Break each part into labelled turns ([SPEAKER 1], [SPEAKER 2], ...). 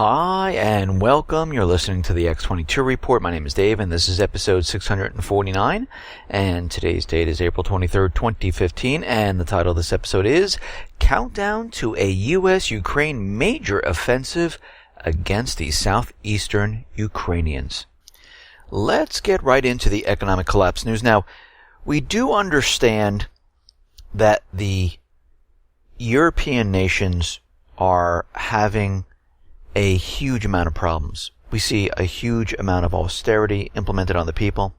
[SPEAKER 1] Hi and welcome. You're listening to the X22 Report. My name is Dave and this is episode 649 and today's date is April 23rd, 2015 and the title of this episode is Countdown to a U.S.-Ukraine Major Offensive Against the Southeastern Ukrainians. Let's get right into the economic collapse news. Now, we do understand that the European nations are having a huge amount of problems. We see a huge amount of austerity implemented on the people.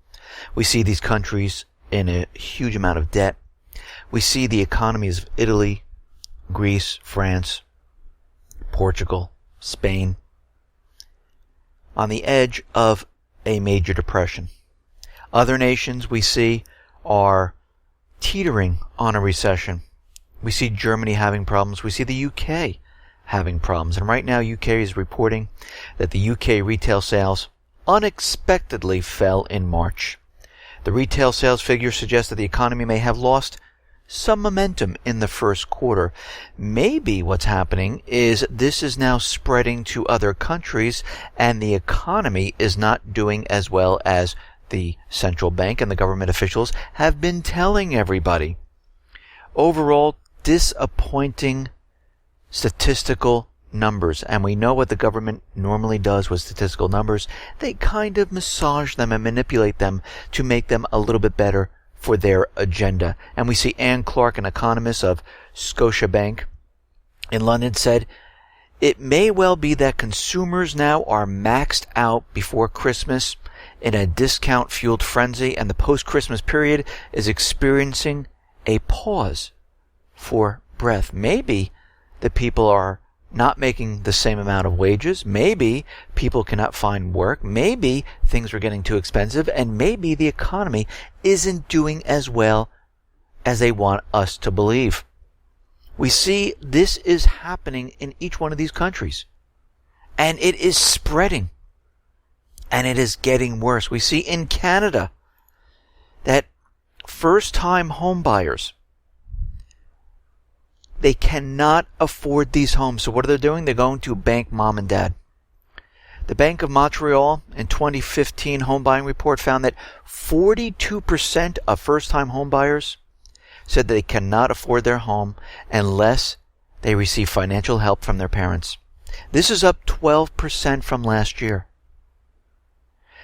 [SPEAKER 1] We see these countries in a huge amount of debt. We see the economies of Italy, Greece, France, Portugal, Spain on the edge of a major depression. Other nations we see are teetering on a recession. We see Germany having problems. We see the UK having problems. And right now, UK is reporting that the UK retail sales unexpectedly fell in March. The retail sales figures suggest that the economy may have lost some momentum in the first quarter. Maybe what's happening is this is now spreading to other countries and the economy is not doing as well as the central bank and the government officials have been telling everybody. Overall, disappointing statistical numbers, and we know what the government normally does with statistical numbers. They kind of massage them and manipulate them to make them a little bit better for their agenda. And we see Anne Clark, an economist of Scotiabank in London, said, "It may well be that consumers now are maxed out before Christmas in a discount-fueled frenzy, and the post-Christmas period is experiencing a pause for breath." Maybe the people are not making the same amount of wages. Maybe people cannot find work. Maybe things are getting too expensive. And maybe the economy isn't doing as well as they want us to believe. We see this is happening in each one of these countries. And it is spreading. And it is getting worse. We see in Canada that first-time home buyers, they cannot afford these homes. So what are they doing? They're going to bank mom and dad. The Bank of Montreal in 2015 home buying report found that 42% of first-time home buyers said they cannot afford their home unless they receive financial help from their parents. This is up 12% from last year.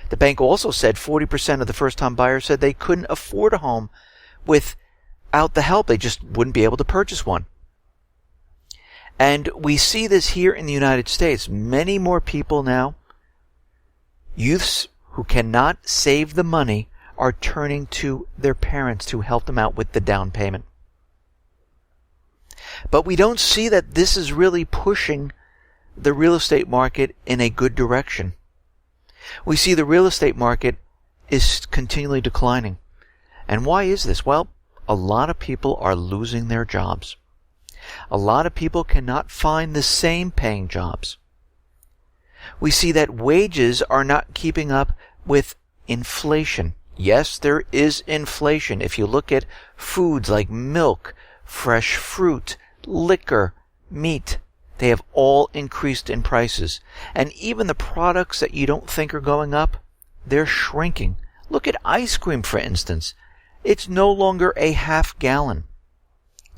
[SPEAKER 1] The bank also said 40% of the first-time buyers said they couldn't afford a home without the help. They just wouldn't be able to purchase one. And we see this here in the United States. Many more people now, youths who cannot save the money, are turning to their parents to help them out with the down payment. But we don't see that this is really pushing the real estate market in a good direction. We see the real estate market is continually declining. And why is this? Well, a lot of people are losing their jobs. A lot of people cannot find the same paying jobs. We see that wages are not keeping up with inflation. Yes, there is inflation. If you look at foods like milk, fresh fruit, liquor, meat, they have all increased in prices. And even the products that you don't think are going up, they're shrinking. Look at ice cream, for instance. It's no longer a half gallon.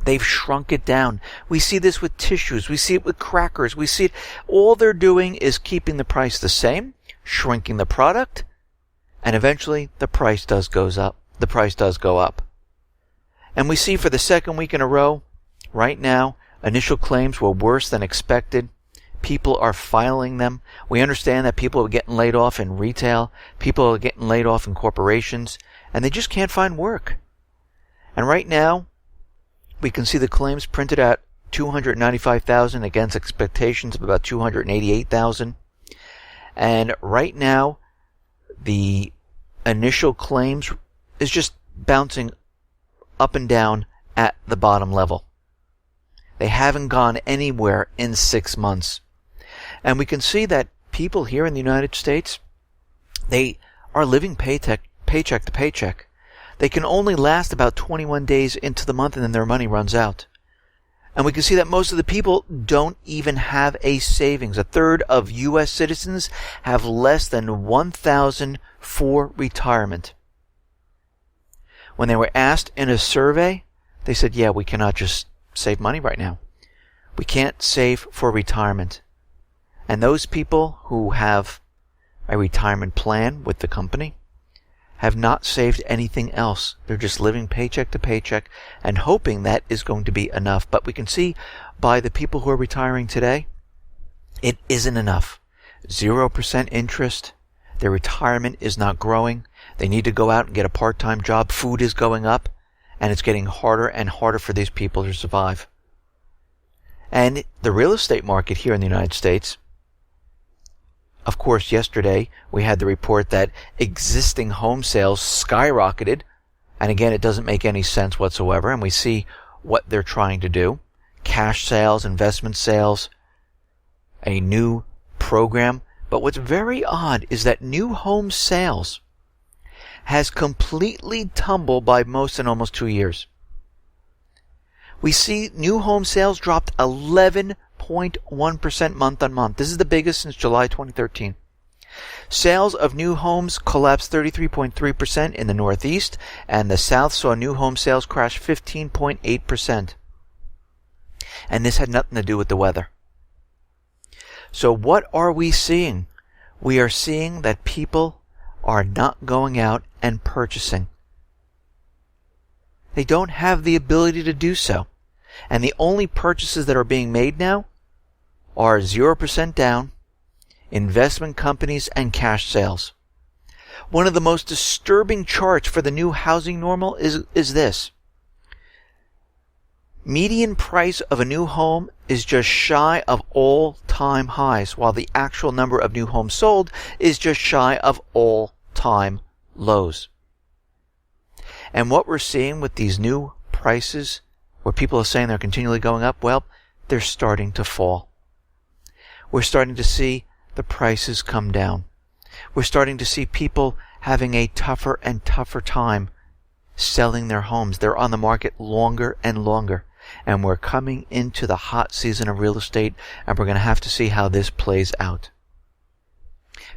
[SPEAKER 1] They've shrunk it down. We see this with tissues. We see it with crackers. We see it. All they're doing is keeping the price the same, shrinking the product, and eventually the price does go up. And we see for the second week in a row, right now, initial claims were worse than expected. People are filing them. We understand that people are getting laid off in retail. People are getting laid off in corporations, and they just can't find work. And right now, we can see the claims printed at 295,000 against expectations of about 288,000. And right now, the initial claims is just bouncing up and down at the bottom level. They haven't gone anywhere in 6 months. And we can see that people here in the United States, they are living paycheck to paycheck. They can only last about 21 days into the month and then their money runs out. And we can see that most of the people don't even have a savings. A third of U.S. citizens have less than $1,000 for retirement. When they were asked in a survey, they said, yeah, we cannot just save money right now. We can't save for retirement. And those people who have a retirement plan with the company have not saved anything else. They're just living paycheck to paycheck and hoping that is going to be enough. But we can see by the people who are retiring today, it isn't enough. 0% interest. Their retirement is not growing. They need to go out and get a part-time job. Food is going up, and it's getting harder and harder for these people to survive. And the real estate market here in the United States, of course, yesterday we had the report that existing home sales skyrocketed. And again, it doesn't make any sense whatsoever. And we see what they're trying to do. Cash sales, investment sales, a new program. But what's very odd is that new home sales has completely tumbled by most in almost 2 years. We see new home sales dropped 11.1% month on month. This is the biggest since July 2013. Sales of new homes collapsed 33.3% in the Northeast, and the South saw new home sales crash 15.8%. And this had nothing to do with the weather. So what are we seeing? We are seeing that people are not going out and purchasing. They don't have the ability to do so. And the only purchases that are being made now are 0% down, investment companies, and cash sales. One of the most disturbing charts for the new housing normal is this. Median price of a new home is just shy of all-time highs, while the actual number of new homes sold is just shy of all-time lows. And what we're seeing with these new prices, where people are saying they're continually going up, well, they're starting to fall. We're starting to see the prices come down. We're starting to see people having a tougher and tougher time selling their homes. They're on the market longer and longer. And we're coming into the hot season of real estate, and we're going to have to see how this plays out.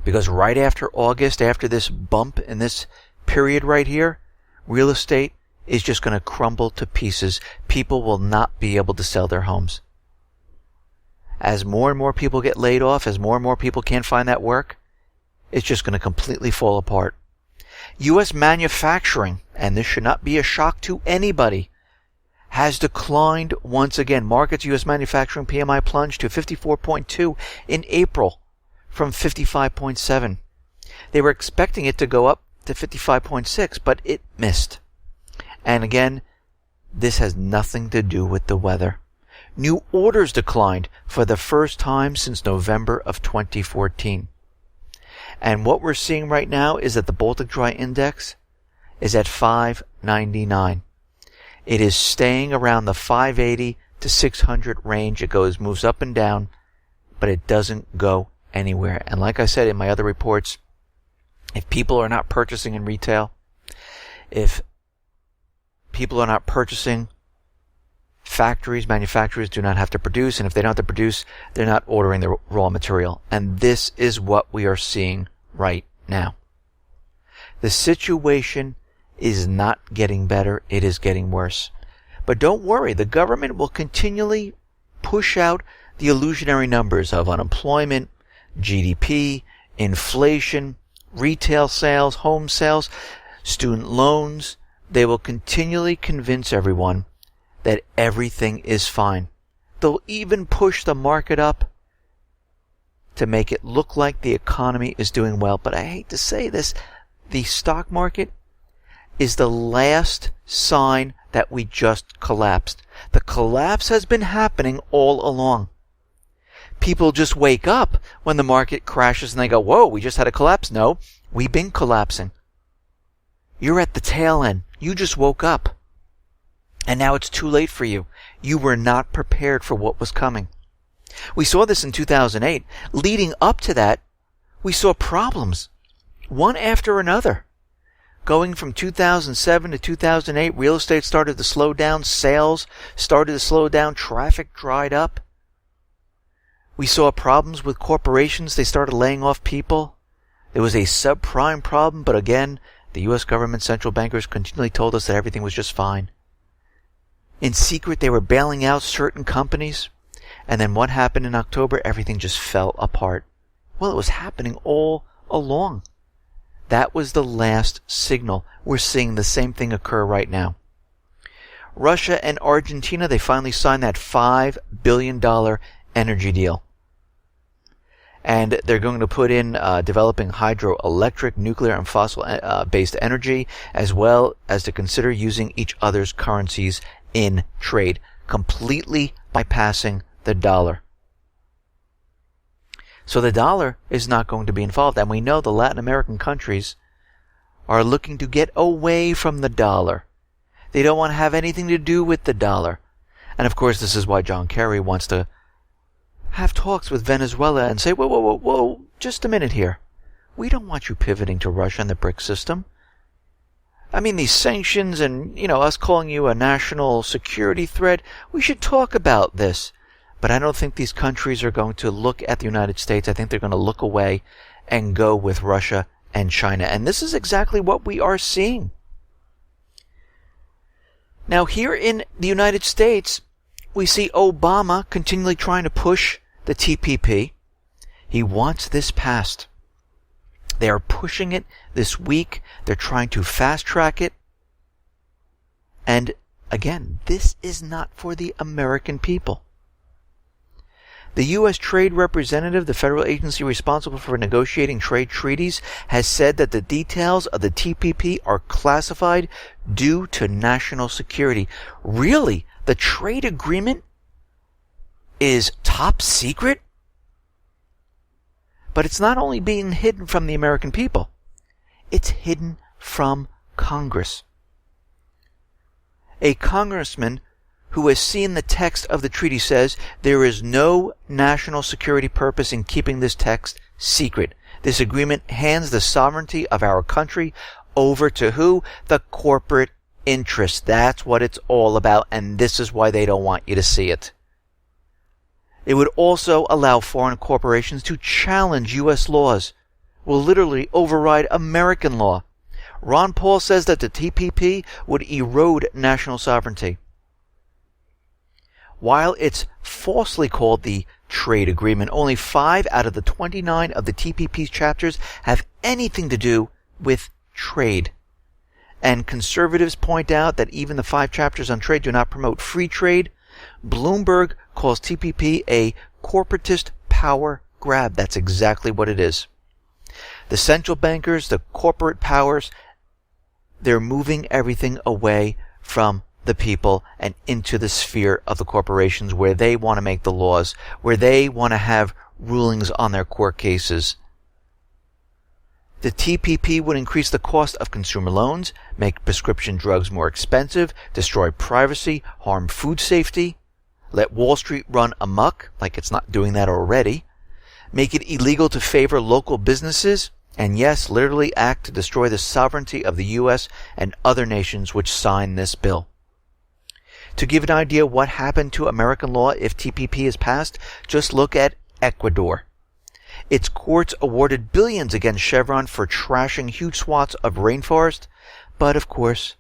[SPEAKER 1] Because right after August, after this bump in this period right here, real estate is just going to crumble to pieces. People will not be able to sell their homes. As more and more people get laid off, as more and more people can't find that work, it's just going to completely fall apart. U.S. manufacturing, and this should not be a shock to anybody, has declined once again. Markets U.S. manufacturing PMI plunged to 54.2 in April from 55.7. They were expecting it to go up to 55.6, but it missed. And again, this has nothing to do with the weather. New orders declined for the first time since November of 2014. And what we're seeing right now is that the Baltic Dry Index is at 599. It is staying around the 580 to 600 range. It moves up and down, but it doesn't go anywhere. And like I said in my other reports, if people are not purchasing in retail, if people are not purchasing, manufacturers do not have to produce, and if they don't have to produce, they're not ordering the raw material. And this is what we are seeing right now. The situation is not getting better, it is getting worse. But don't worry, the government will continually push out the illusionary numbers of unemployment, GDP, inflation, retail sales, home sales, student loans. They will continually convince everyone that everything is fine. They'll even push the market up to make it look like the economy is doing well. But I hate to say this, the stock market is the last sign that we just collapsed. The collapse has been happening all along. People just wake up when the market crashes and they go, whoa, we just had a collapse. No, we've been collapsing. You're at the tail end. You just woke up. And now it's too late for you. You were not prepared for what was coming. We saw this in 2008. Leading up to that, we saw problems, one after another. Going from 2007 to 2008, real estate started to slow down, sales started to slow down, traffic dried up. We saw problems with corporations. They started laying off people. There was a subprime problem, but again, the U.S. government central bankers continually told us that everything was just fine. In secret, they were bailing out certain companies. And then what happened in October? Everything just fell apart. Well, it was happening all along. That was the last signal. We're seeing the same thing occur right now. Russia and Argentina, they finally signed that $5 billion energy deal. And they're going to put in developing hydroelectric, nuclear, and fossil-based energy, as well as to consider using each other's currencies in trade, completely bypassing the dollar. So the dollar is not going to be involved, and we know the Latin American countries are looking to get away from the dollar. They don't want to have anything to do with the dollar. And of course, this is why John Kerry wants to have talks with Venezuela and say, whoa, just a minute here. We don't want you pivoting to Russia and the BRICS system. I mean, these sanctions and, us calling you a national security threat, we should talk about this. But I don't think these countries are going to look at the United States. I think they're going to look away and go with Russia and China. And this is exactly what we are seeing. Now, here in the United States, we see Obama continually trying to push the TPP. He wants this passed. They are pushing it this week. They're trying to fast track it. And again, this is not for the American people. The U.S. Trade Representative, the federal agency responsible for negotiating trade treaties, has said that the details of the TPP are classified due to national security. Really? The trade agreement is top secret? But it's not only being hidden from the American people. It's hidden from Congress. A congressman who has seen the text of the treaty says there is no national security purpose in keeping this text secret. This agreement hands the sovereignty of our country over to who? The corporate interests. That's what it's all about, and this is why they don't want you to see it. It would also allow foreign corporations to challenge U.S. laws, will literally override American law. Ron Paul says that the TPP would erode national sovereignty. While it's falsely called the trade agreement, only 5 out of the 29 of the TPP's chapters have anything to do with trade. And conservatives point out that even the 5 chapters on trade do not promote free trade. Bloomberg calls TPP a corporatist power grab. That's exactly what it is. The central bankers, the corporate powers, they're moving everything away from the people and into the sphere of the corporations where they want to make the laws, where they want to have rulings on their court cases. The TPP would increase the cost of consumer loans, make prescription drugs more expensive, destroy privacy, harm food safety, let Wall Street run amok, like it's not doing that already, make it illegal to favor local businesses, and yes, literally act to destroy the sovereignty of the U.S. and other nations which sign this bill. To give an idea what happened to American law if TPP is passed, just look at Ecuador. Its courts awarded billions against Chevron for trashing huge swaths of rainforest, but of course,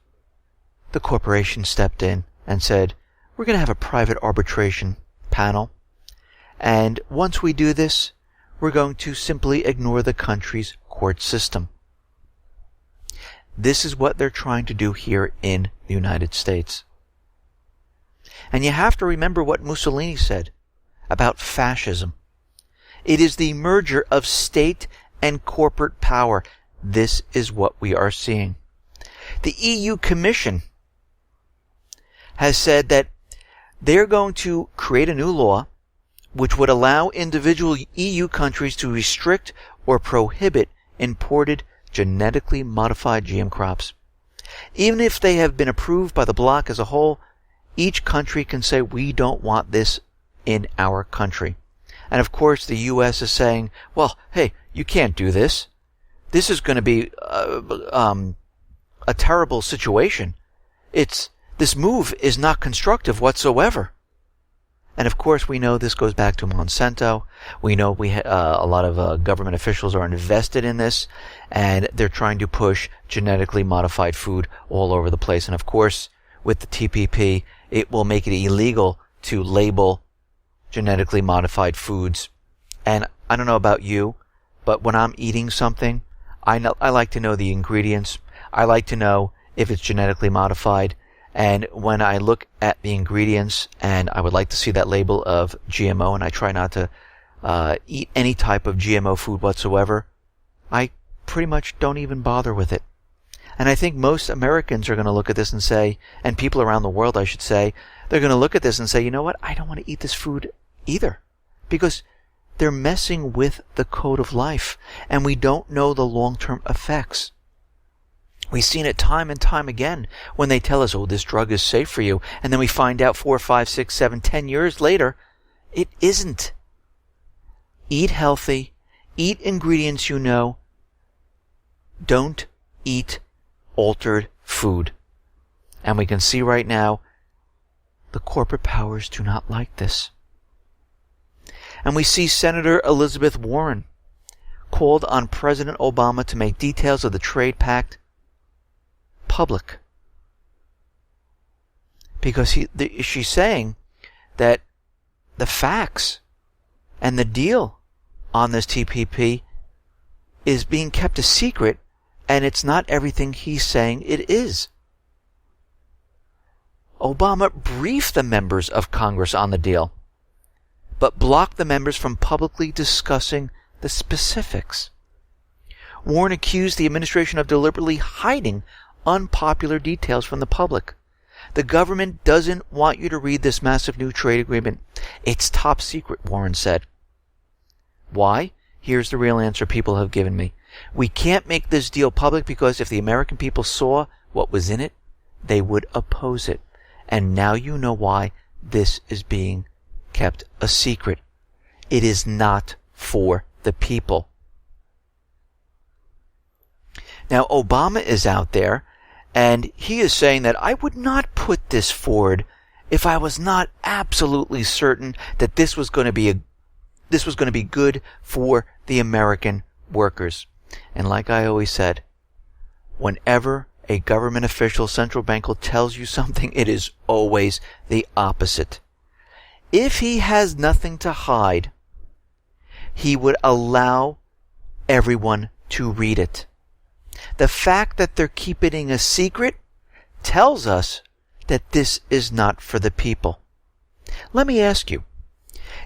[SPEAKER 1] the corporation stepped in and said, we're going to have a private arbitration panel, and once we do this, we're going to simply ignore the country's court system. This is what they're trying to do here in the United States. And you have to remember what Mussolini said about fascism. It is the merger of state and corporate power. This is what we are seeing. The EU Commission has said that they're going to create a new law which would allow individual EU countries to restrict or prohibit imported genetically modified GM crops. Even if they have been approved by the bloc as a whole, each country can say, we don't want this in our country. And of course, the U.S. is saying, well, hey, you can't do this. This is going to be a terrible situation. This move is not constructive whatsoever. And of course, we know this goes back to Monsanto. We know a lot of government officials are invested in this, and they're trying to push genetically modified food all over the place. And of course, with the TPP, it will make it illegal to label genetically modified foods. And I don't know about you, but when I'm eating something, I like to know the ingredients. I like to know if it's genetically modified. And when I look at the ingredients and I would like to see that label of GMO, and I try not to eat any type of GMO food whatsoever, I pretty much don't even bother with it. And I think most Americans are going to look at this and say, and people around the world, I should say, they're going to look at this and say, you know what, I don't want to eat this food either. Because they're messing with the code of life, and we don't know the long-term effects. We've seen it time and time again when they tell us, oh, this drug is safe for you. And then we find out 4, 5, 6, 7, 10 years later, it isn't. Eat healthy. Eat ingredients you know. Don't eat altered food. And we can see right now, the corporate powers do not like this. And we see Senator Elizabeth Warren called on President Obama to make details of the trade pact public, because she's saying that the facts and the deal on this TPP is being kept a secret, and it's not everything he's saying it is. Obama briefed the members of Congress on the deal, but blocked the members from publicly discussing the specifics. Warren accused the administration of deliberately hiding unpopular details from the public. The government doesn't want you to read this massive new trade agreement. It's top secret, Warren said. Why? Here's the real answer people have given me. We can't make this deal public because if the American people saw what was in it, they would oppose it. And now you know why this is being kept a secret. It is not for the people. Now, Obama is out there, and he is saying that I would not put this forward if I was not absolutely certain that this was going to be good for the American workers. And like I always said, whenever a government official, central bank, tells you something, it is always the opposite. If he has nothing to hide, he would allow everyone to read it. The fact that they're keeping a secret tells us that this is not for the people. Let me ask you,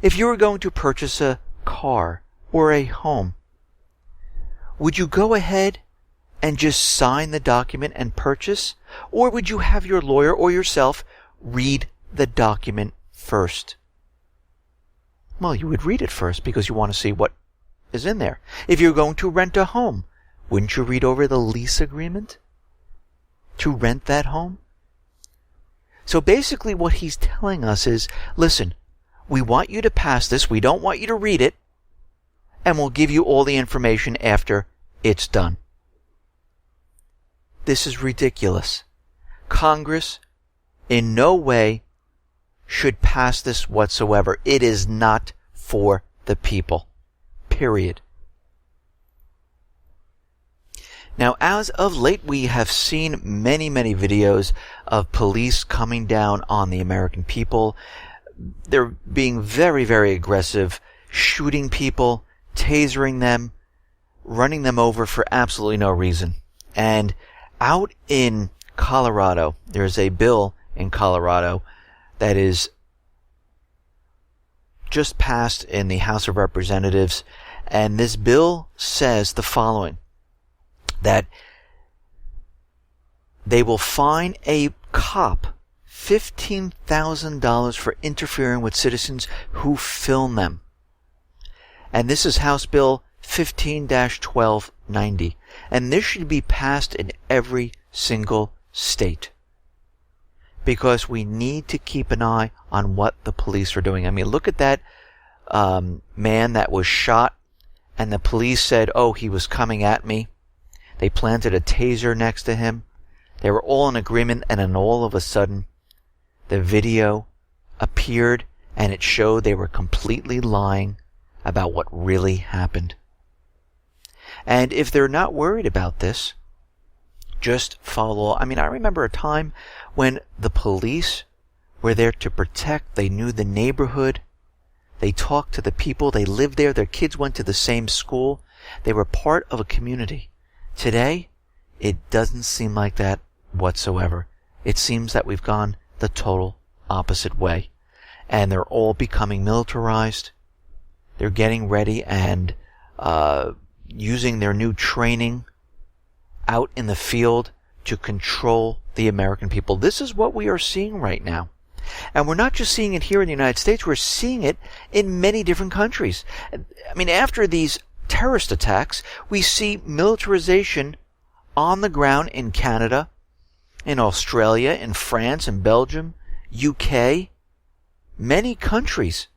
[SPEAKER 1] if you were going to purchase a car or a home, would you go ahead and just sign the document and purchase? Or would you have your lawyer or yourself read the document first? Well, you would read it first because you want to see what is in there. If you're going to rent a home, wouldn't you read over the lease agreement to rent that home? So basically what he's telling us is, listen, we want you to pass this, we don't want you to read it, and we'll give you all the information after it's done. This is ridiculous. Congress in no way should pass this whatsoever. It is not for the people. Period. Now, as of late, we have seen many, many videos of police coming down on the American people. They're being very, very aggressive, shooting people, tasering them, running them over for absolutely no reason. And out in Colorado, there's a bill in Colorado that is just passed in the House of Representatives, and this bill says the following: that they will fine a cop $15,000 for interfering with citizens who film them. And this is House Bill 15-1290. And this should be passed in every single state, because we need to keep an eye on what the police are doing. I mean, look at that man that was shot, and the police said, oh, he was coming at me. They planted a taser next to him. They were all in agreement, and then all of a sudden, the video appeared, and it showed they were completely lying about what really happened. And if they're not worried about this, just follow. I mean, I remember a time when the police were there to protect. They knew the neighborhood. They talked to the people. They lived there. Their kids went to the same school. They were part of a community. Today, it doesn't seem like that whatsoever. It seems that we've gone the total opposite way. And they're all becoming militarized. They're getting ready and using their new training out in the field to control the American people. This is what we are seeing right now. And we're not just seeing it here in the United States, we're seeing it in many different countries. I mean, after these terrorist attacks, we see militarization on the ground in Canada, in Australia, in France, in Belgium, UK, many countries.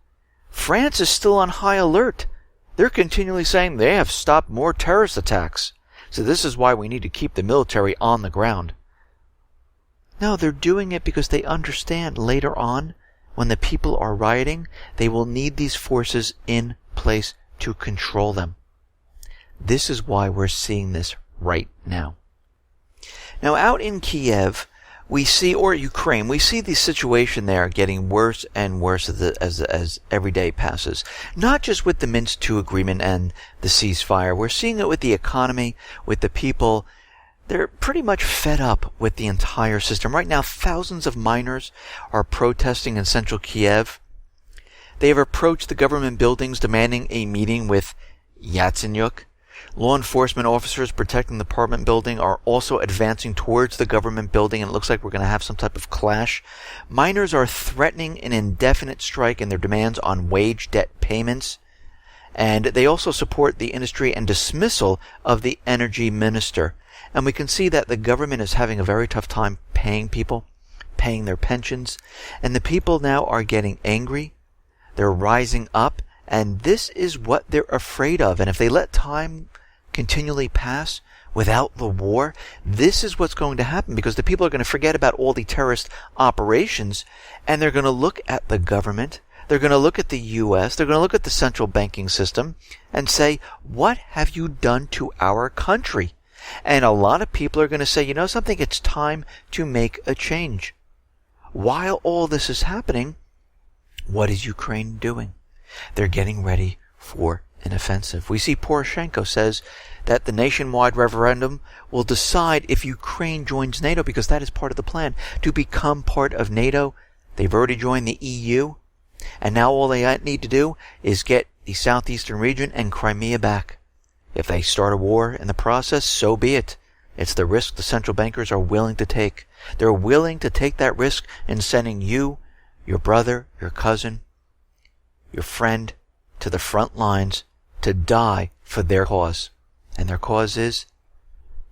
[SPEAKER 1] France is still on high alert. They're continually saying they have stopped more terrorist attacks. So this is why we need to keep the military on the ground. No, they're doing it because they understand later on, when the people are rioting, they will need these forces in place to control them. This is why we're seeing this right now. Now, out in Kiev, we see, or Ukraine, we see the situation there getting worse and worse as every day passes. Not just with the Minsk II agreement and the ceasefire. We're seeing it with the economy, with the people. They're pretty much fed up with the entire system. Right now, thousands of miners are protesting in central Kiev. They have approached the government buildings demanding a meeting with Yatsenyuk. Law enforcement officers protecting the apartment building are also advancing towards the government building, and it looks like we're going to have some type of clash. Miners are threatening an indefinite strike in their demands on wage debt payments. And they also support the industry and dismissal of the energy minister. And we can see that the government is having a very tough time paying people, paying their pensions. And the people now are getting angry. They're rising up. And this is what they're afraid of. And if they let time continually pass without the war, this is what's going to happen, because the people are going to forget about all the terrorist operations, and they're going to look at the government, they're going to look at the U.S., they're going to look at the central banking system and say, what have you done to our country? And a lot of people are going to say, you know something, it's time to make a change. While all this is happening, what is Ukraine doing? They're getting ready for an offensive. We see Poroshenko says that the nationwide referendum will decide if Ukraine joins NATO, because that is part of the plan, to become part of NATO. They've already joined the EU, and now all they need to do is get the southeastern region and Crimea back. If they start a war in the process, so be it. It's the risk the central bankers are willing to take. They're willing to take that risk in sending you, your brother, your cousin, your friend to the front lines to die for their cause. And their cause is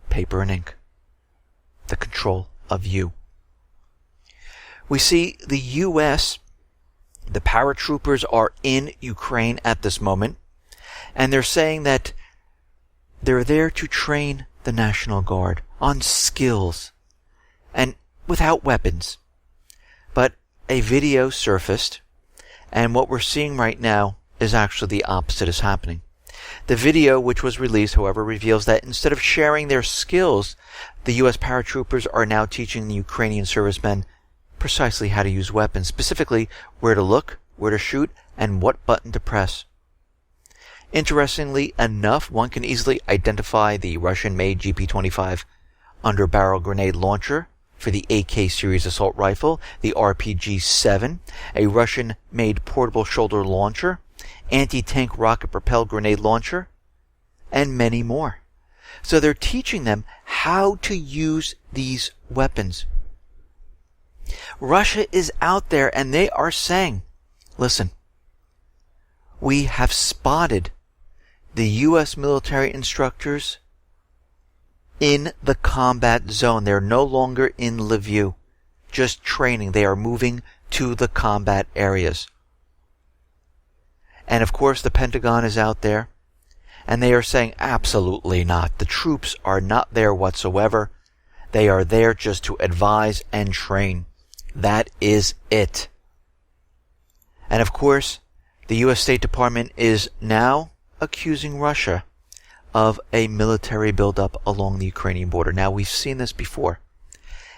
[SPEAKER 1] paper and ink. The control of you. We see the U.S., the paratroopers are in Ukraine at this moment, and they're saying that they're there to train the National Guard on skills and without weapons. But a video surfaced, and what we're seeing right now is actually the opposite is happening. The video, which was released, however, reveals that instead of sharing their skills, the U.S. paratroopers are now teaching the Ukrainian servicemen precisely how to use weapons, specifically where to look, where to shoot, and what button to press. Interestingly enough, one can easily identify the Russian-made GP-25 underbarrel grenade launcher for the AK series assault rifle, the RPG-7, a Russian-made portable shoulder launcher, anti-tank rocket-propelled grenade launcher, and many more. So they're teaching them how to use these weapons. Russia is out there and they are saying, listen, we have spotted the U.S. military instructors in the combat zone. They're no longer in Lviv, just training. They are moving to the combat areas. And of course, the Pentagon is out there, and they are saying absolutely not. The troops are not there whatsoever. They are there just to advise and train. That is it. And of course, the U.S. State Department is now accusing Russia of a military buildup along the Ukrainian border. Now, we've seen this before,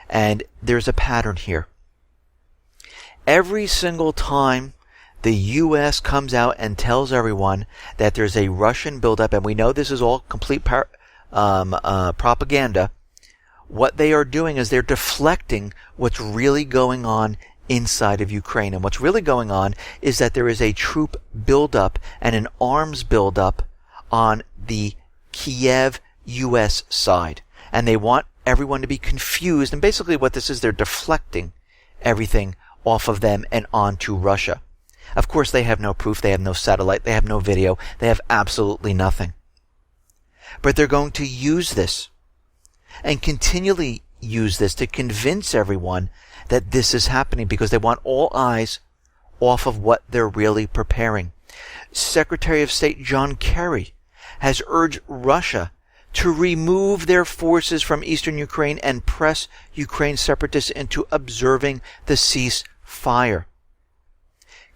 [SPEAKER 1] and there's a pattern here. Every single time the U.S. comes out and tells everyone that there's a Russian buildup, and we know this is all complete propaganda, what they are doing is they're deflecting what's really going on inside of Ukraine. And what's really going on is that there is a troop buildup and an arms buildup on the Kiev U.S. side. And they want everyone to be confused. And basically what this is, they're deflecting everything off of them and onto Russia. Of course, they have no proof. They have no satellite. They have no video. They have absolutely nothing. But they're going to use this and continually use this to convince everyone that this is happening, because they want all eyes off of what they're really preparing. Secretary of State John Kerry has urged Russia to remove their forces from eastern Ukraine and press Ukraine separatists into observing the ceasefire.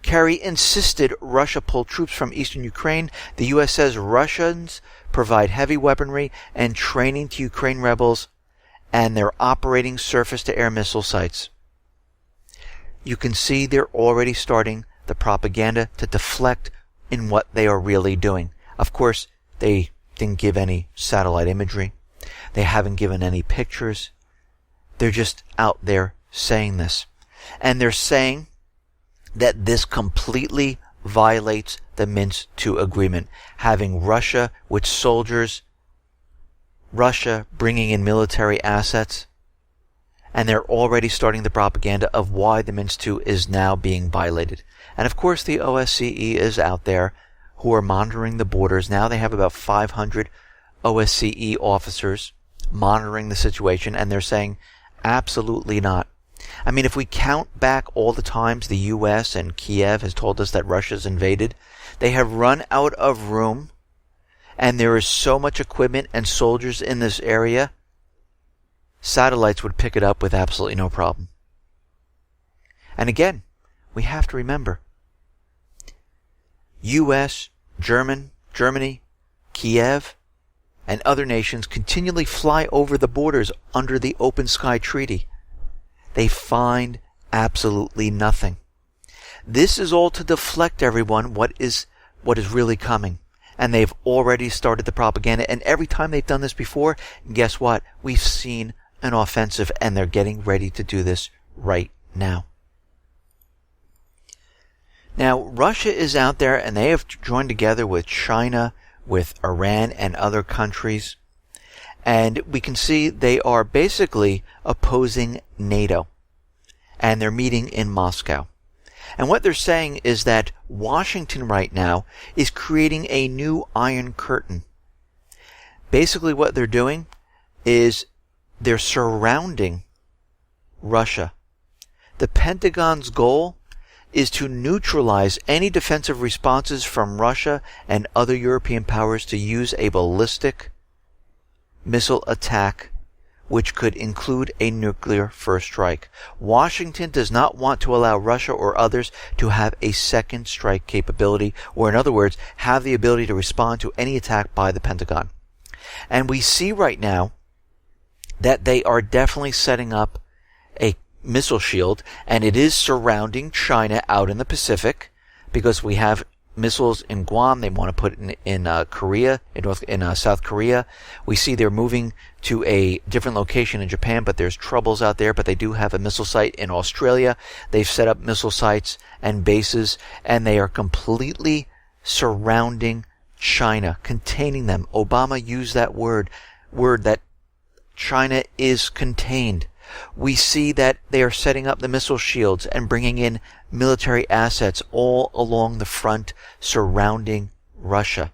[SPEAKER 1] Kerry insisted Russia pull troops from eastern Ukraine. The U.S. says Russians provide heavy weaponry and training to Ukraine rebels, and they're operating surface-to-air missile sites. You can see they're already starting the propaganda to deflect in what they are really doing. Of course, they didn't give any satellite imagery. They haven't given any pictures. They're just out there saying this. And they're saying that this completely violates the Minsk II agreement, having Russia with soldiers, Russia bringing in military assets, and they're already starting the propaganda of why the Minsk II is now being violated. And of course the OSCE is out there who are monitoring the borders. Now they have about 500 OSCE officers monitoring the situation, and they're saying absolutely not. I mean, if we count back all the times the U.S. and Kiev has told us that Russia's invaded, they have run out of room, and there is so much equipment and soldiers in this area, satellites would pick it up with absolutely no problem. And again, we have to remember, U.S., Germany, Kiev, and other nations continually fly over the borders under the Open Sky Treaty. They find absolutely nothing. This is all to deflect everyone what is really coming. And they've already started the propaganda. And every time they've done this before, guess what? We've seen an offensive, and they're getting ready to do this right now. Now, Russia is out there, and they have joined together with China, with Iran, and other countries. And we can see they are basically opposing NATO. And they're meeting in Moscow. And what they're saying is that Washington right now is creating a new Iron Curtain. Basically what they're doing is they're surrounding Russia. The Pentagon's goal is to neutralize any defensive responses from Russia and other European powers to use a ballistic missile attack, which could include a nuclear first strike. Washington does not want to allow Russia or others to have a second strike capability, or in other words, have the ability to respond to any attack by the Pentagon. And we see right now that they are definitely setting up a missile shield, and it is surrounding China out in the Pacific, because we have missiles in Guam. They want to put it in Korea, in South Korea. We see they're moving to a different location in Japan, but there's troubles out there. But they do have a missile site in Australia. They've set up missile sites and bases, and they are completely surrounding China, containing them. Obama used that word that China is contained. We see that they are setting up the missile shields and bringing in military assets all along the front surrounding Russia.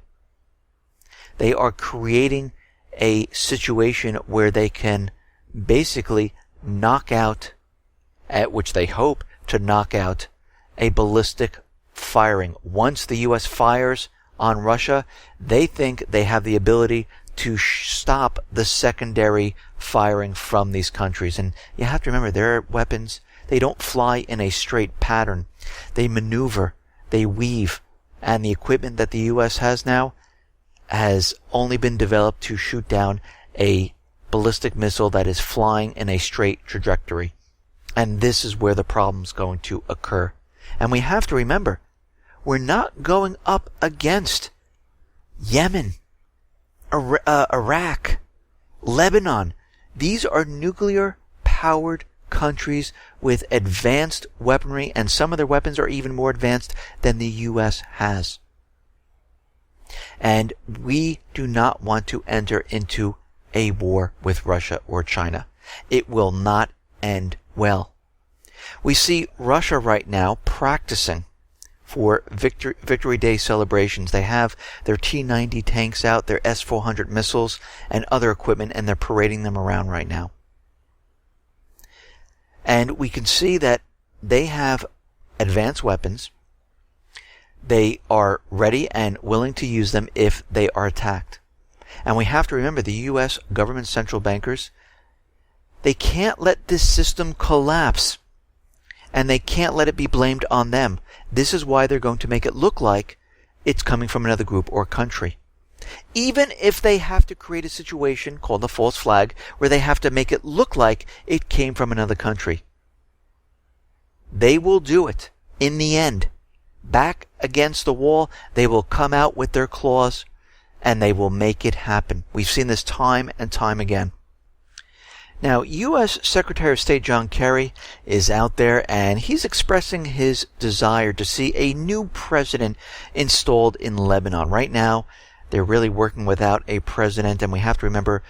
[SPEAKER 1] They are creating a situation where they can basically knock out, at which they hope to knock out, a ballistic firing. Once the U.S. fires on Russia, they think they have the ability to stop the secondary firing from these countries. And you have to remember, their weapons, they don't fly in a straight pattern. They maneuver, they weave, and the equipment that the U.S. has now has only been developed to shoot down a ballistic missile that is flying in a straight trajectory. And this is where the problem's going to occur. And we have to remember, we're not going up against Yemen, Iraq, Lebanon. These are nuclear-powered countries with advanced weaponry, and some of their weapons are even more advanced than the U.S. has. And we do not want to enter into a war with Russia or China. It will not end well. We see Russia right now practicing for Victory Day celebrations. They have their T-90 tanks out, their S-400 missiles, and other equipment, and they're parading them around right now. And we can see that they have advanced weapons. They are ready and willing to use them if they are attacked. And we have to remember, the U.S. government central bankers, they can't let this system collapse. And they can't let it be blamed on them. This is why they're going to make it look like it's coming from another group or country. Even if they have to create a situation called a false flag, where they have to make it look like it came from another country. They will do it in the end. Back against the wall, they will come out with their claws, and they will make it happen. We've seen this time and time again. Now, U.S. Secretary of State John Kerry is out there, and he's expressing his desire to see a new president installed in Lebanon. Right now, they're really working without a president, and we have to remember,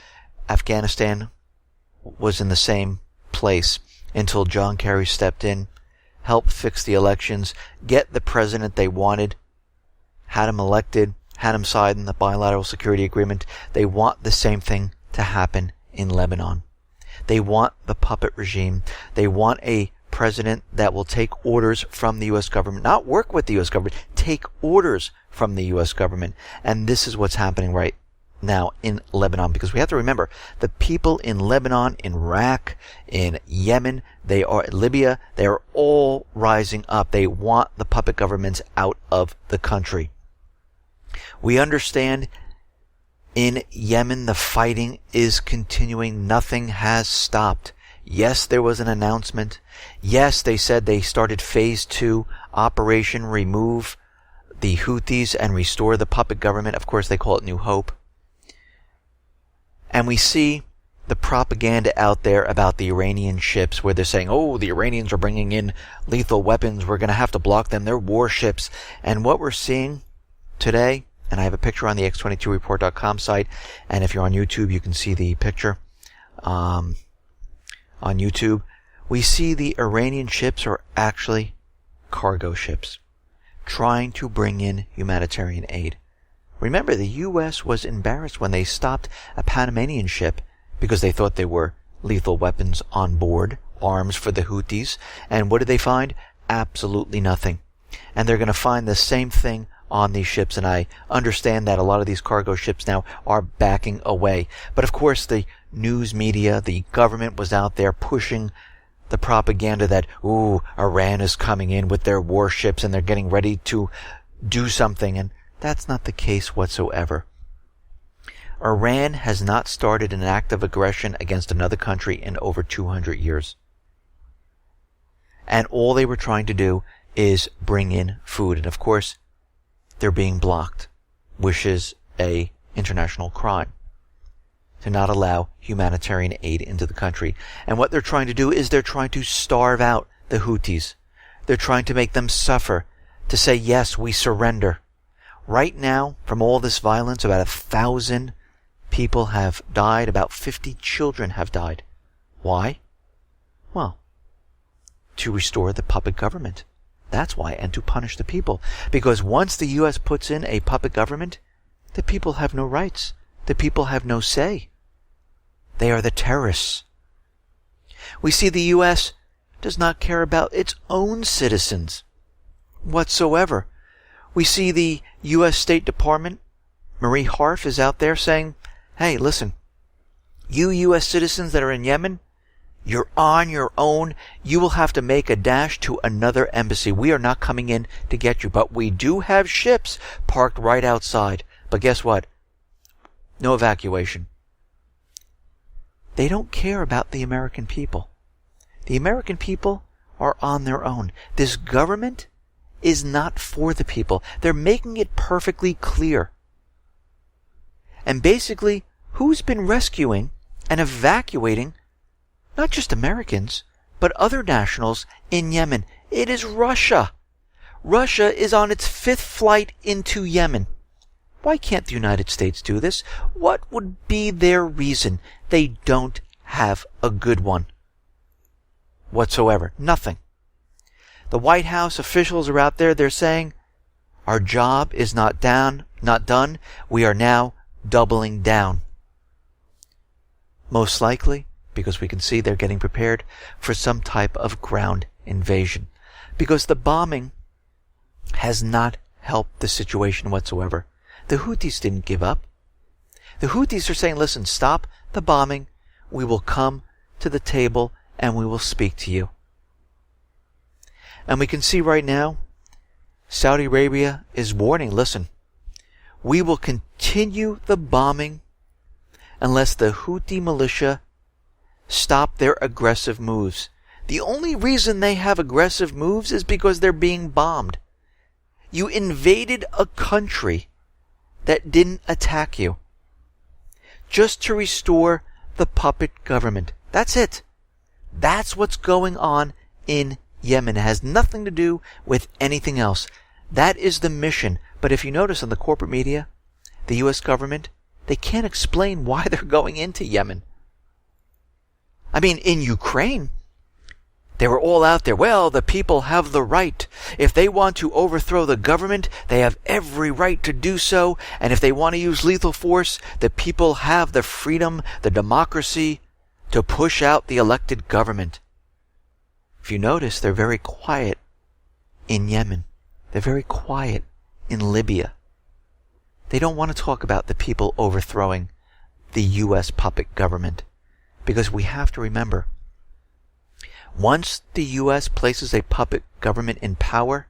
[SPEAKER 1] Afghanistan was in the same place until John Kerry stepped in, helped fix the elections, get the president they wanted, had him elected, had him sign the bilateral security agreement. They want the same thing to happen in Lebanon. They want the puppet regime. They want a president that will take orders from the U.S. government, not work with the U.S. government, take orders from the U.S. government. And this is what's happening right now in Lebanon, because we have to remember, the people in Lebanon, in Iraq, in Yemen, they are Libya, they are all rising up. They want the puppet governments out of the country. We understand in Yemen, the fighting is continuing. Nothing has stopped. Yes, there was an announcement. Yes, they said they started phase 2 operation, remove the Houthis and restore the puppet government. Of course, they call it New Hope. And we see the propaganda out there about the Iranian ships, where they're saying, oh, the Iranians are bringing in lethal weapons. We're going to have to block them. They're warships. And what we're seeing today, and I have a picture on the X22Report.com site, and if you're on YouTube, you can see the picture on YouTube. We see the Iranian ships are actually cargo ships trying to bring in humanitarian aid. Remember, the U.S. was embarrassed when they stopped a Panamanian ship because they thought there were lethal weapons on board, arms for the Houthis, and what did they find? Absolutely nothing. And they're going to find the same thing on these ships, and I understand that a lot of these cargo ships now are backing away. But of course, the news media, the government was out there pushing the propaganda that, ooh, Iran is coming in with their warships and they're getting ready to do something, and that's not the case whatsoever. Iran has not started an act of aggression against another country in over 200 years. And all they were trying to do is bring in food, and of course, they're being blocked, which is a international crime, to not allow humanitarian aid into the country. And what they're trying to do is they're trying to starve out the Houthis. They're trying to make them suffer, to say, yes, we surrender. Right now, from all this violence, about 1,000 people have died, about 50 children have died. Why? Well, to restore the puppet government. That's why, and to punish the people. Because once the U.S. puts in a puppet government, the people have no rights. The people have no say. They are the terrorists. We see the U.S. does not care about its own citizens whatsoever. We see the U.S. State Department, Marie Harf, is out there saying, hey, listen, you U.S. citizens that are in Yemen, you're on your own. You will have to make a dash to another embassy. We are not coming in to get you. But we do have ships parked right outside. But guess what? No evacuation. They don't care about the American people. The American people are on their own. This government is not for the people. They're making it perfectly clear. And basically, who's been rescuing and evacuating not just Americans, but other nationals in Yemen? It is Russia. Russia is on its 5th flight into Yemen. Why can't the United States do this? What would be their reason? They don't have a good one whatsoever. Nothing. The White House officials are out there, they're saying, our job is not done. We are now doubling down. Most likely, because we can see they're getting prepared for some type of ground invasion. Because the bombing has not helped the situation whatsoever. The Houthis didn't give up. The Houthis are saying, listen, stop the bombing. We will come to the table and we will speak to you. And we can see right now, Saudi Arabia is warning, listen, we will continue the bombing unless the Houthi militia stop their aggressive moves. The only reason they have aggressive moves is because they're being bombed. You invaded a country that didn't attack you just to restore the puppet government. That's it. That's what's going on in Yemen. It has nothing to do with anything else. That is the mission. But if you notice in the corporate media, the U.S. government, they can't explain why they're going into Yemen. I mean, in Ukraine, they were all out there. Well, the people have the right. If they want to overthrow the government, they have every right to do so. And if they want to use lethal force, the people have the freedom, the democracy to push out the elected government. If you notice, they're very quiet in Yemen. They're very quiet in Libya. They don't want to talk about the people overthrowing the U.S. puppet government. Because we have to remember, once the U.S. places a puppet government in power,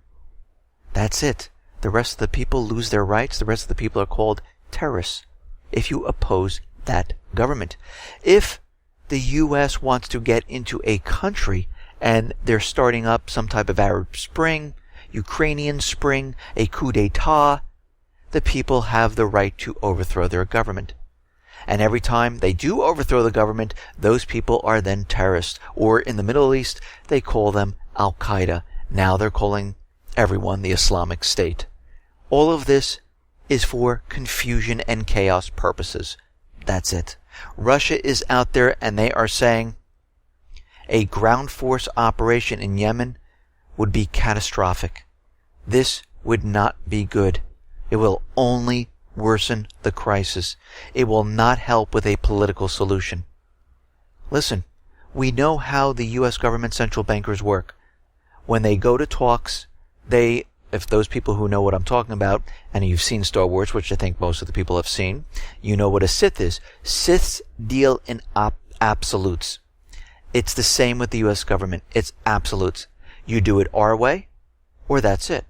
[SPEAKER 1] that's it. The rest of the people lose their rights. The rest of the people are called terrorists if you oppose that government. If the U.S. wants to get into a country and they're starting up some type of Arab Spring, Ukrainian Spring, a coup d'etat, the people have the right to overthrow their government. And every time they do overthrow the government, those people are then terrorists. Or in the Middle East, they call them Al-Qaeda. Now they're calling everyone the Islamic State. All of this is for confusion and chaos purposes. That's it. Russia is out there and they are saying a ground force operation in Yemen would be catastrophic. This would not be good. It will only worsen the crisis. It will not help with a political solution. Listen, we know how the U.S. government central bankers work. When they go to talks, if those people who know what I'm talking about, and you've seen Star Wars, which I think most of the people have seen, you know what a Sith is. Siths deal in absolutes. It's the same with the U.S. government. It's absolutes. You do it our way, or that's it.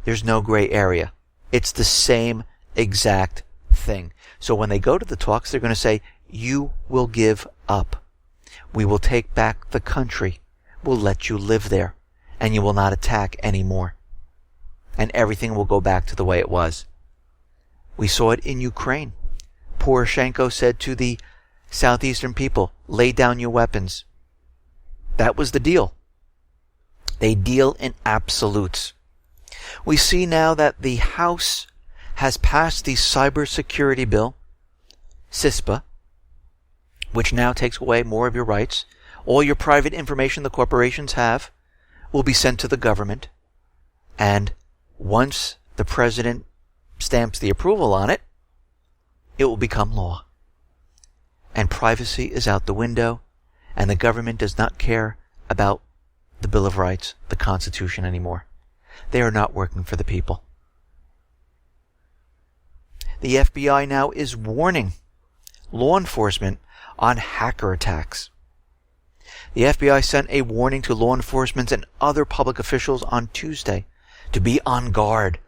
[SPEAKER 1] There's no gray area. It's the same exact thing. So when they go to the talks, they're going to say, you will give up. We will take back the country. We'll let you live there. And you will not attack anymore. And everything will go back to the way it was. We saw it in Ukraine. Poroshenko said to the southeastern people, lay down your weapons. That was the deal. They deal in absolutes. We see now that the House has passed the cybersecurity bill, CISPA, which now takes away more of your rights. All your private information the corporations have will be sent to the government. And once the president stamps the approval on it, it will become law. And privacy is out the window, and the government does not care about the Bill of Rights, the Constitution anymore. They are not working for the people. The FBI now is warning law enforcement on hacker attacks. The FBI sent a warning to law enforcement and other public officials on Tuesday to be on guard.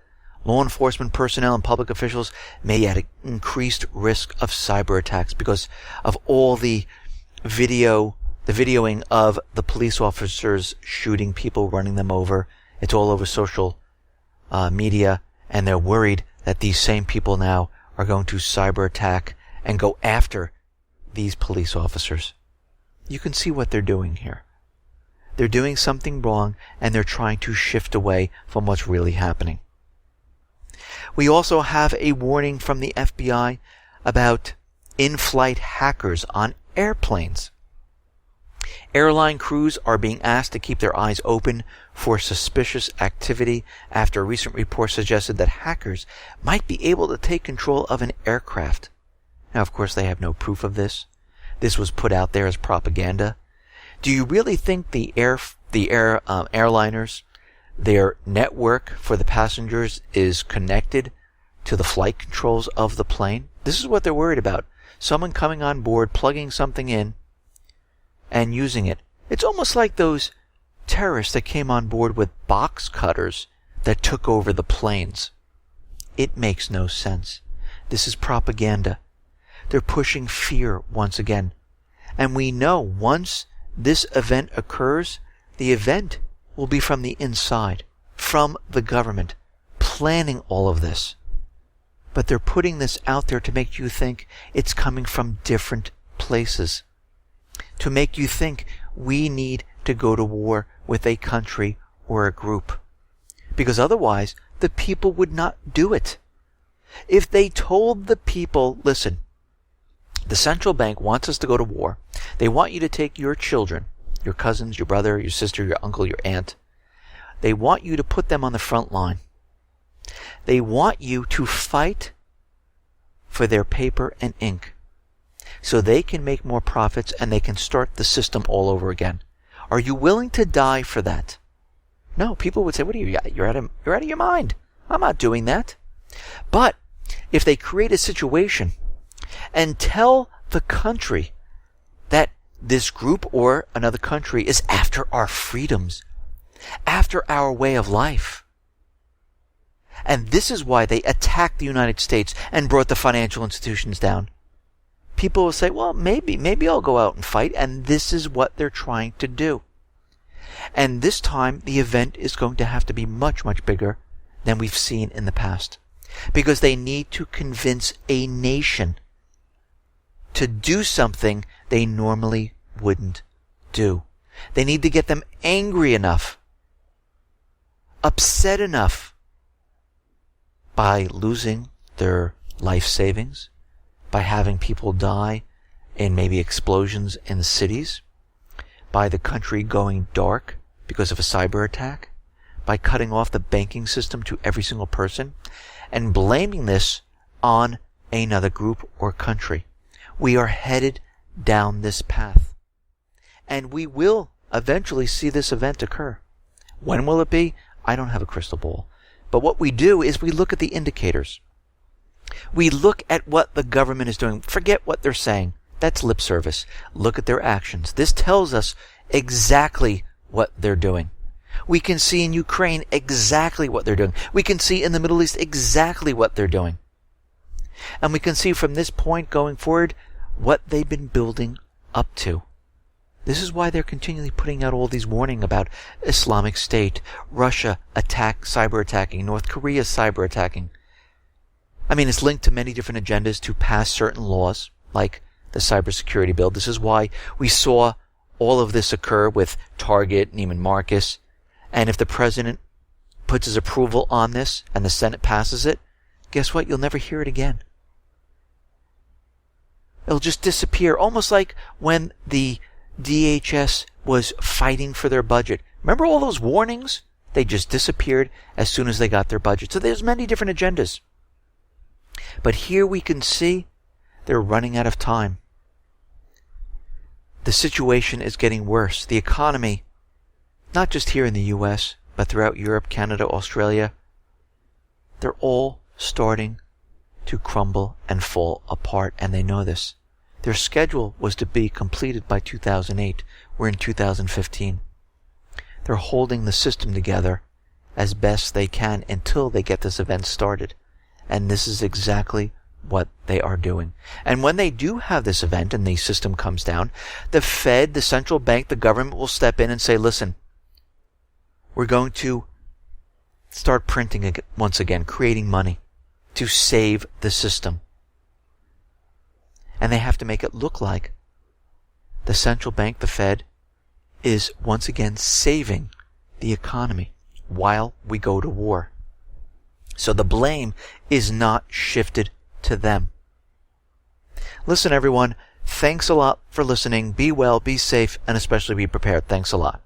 [SPEAKER 1] Law enforcement personnel and public officials may be at an increased risk of cyber attacks because of all the videoing of the police officers shooting people, running them over. It's all over social media, and they're worried that these same people now are going to cyber attack and go after these police officers. You can see what they're doing here. They're doing something wrong, and they're trying to shift away from what's really happening. We also have a warning from the FBI about in-flight hackers on airplanes. Airline crews are being asked to keep their eyes open for suspicious activity after a recent report suggested that hackers might be able to take control of an aircraft. Now, of course, they have no proof of this. This was put out there as propaganda. Do you really think the airliners, their network for the passengers is connected to the flight controls of the plane? This is what they're worried about. Someone coming on board, plugging something in, and using it. It's almost like those terrorists that came on board with box cutters that took over the planes. It makes no sense. This is propaganda. They're pushing fear once again. And we know once this event occurs, the event will be from the inside, from the government, planning all of this. But they're putting this out there to make you think it's coming from different places. To make you think we need to go to war with a country or a group. Because otherwise, the people would not do it. If they told the people, listen, the central bank wants us to go to war. They want you to take your children, your cousins, your brother, your sister, your uncle, your aunt. They want you to put them on the front line. They want you to fight for their paper and ink so they can make more profits and they can start the system all over again. Are you willing to die for that? No, people would say, what are you, you're out of your mind. I'm not doing that. But if they create a situation and tell the country that this group or another country is after our freedoms, after our way of life, and this is why they attacked the United States and brought the financial institutions down, people will say, well, maybe I'll go out and fight, and this is what they're trying to do. And this time, the event is going to have to be much, much bigger than we've seen in the past. Because they need to convince a nation to do something they normally wouldn't do. They need to get them angry enough, upset enough by losing their life savings, by having people die in maybe explosions in the cities, by the country going dark because of a cyber attack, by cutting off the banking system to every single person, and blaming this on another group or country. We are headed down this path. And we will eventually see this event occur. When will it be? I don't have a crystal ball. But what we do is we look at the indicators. We look at what the government is doing. Forget what they're saying. That's lip service. Look at their actions. This tells us exactly what they're doing. We can see in Ukraine exactly what they're doing. We can see in the Middle East exactly what they're doing. And we can see from this point going forward what they've been building up to. This is why they're continually putting out all these warnings about Islamic State, Russia cyber attacking, North Korea cyber attacking. I mean, it's linked to many different agendas to pass certain laws, like the cybersecurity bill. This is why we saw all of this occur with Target, Neiman Marcus. And if the president puts his approval on this and the Senate passes it, guess what? You'll never hear it again. It'll just disappear, almost like when the DHS was fighting for their budget. Remember all those warnings? They just disappeared as soon as they got their budget. So there's many different agendas. But here we can see they're running out of time. The situation is getting worse. The economy, not just here in the US, but throughout Europe, Canada, Australia, they're all starting to crumble and fall apart, and they know this. Their schedule was to be completed by 2008. We're in 2015. They're holding the system together as best they can until they get this event started. And this is exactly what they are doing. And when they do have this event and the system comes down, the Fed, the central bank, the government will step in and say, listen, we're going to start printing once again, creating money to save the system. And they have to make it look like the central bank, the Fed, is once again saving the economy while we go to war. So the blame is not shifted to them. Listen, everyone, thanks a lot for listening. Be well, be safe, and especially be prepared. Thanks a lot.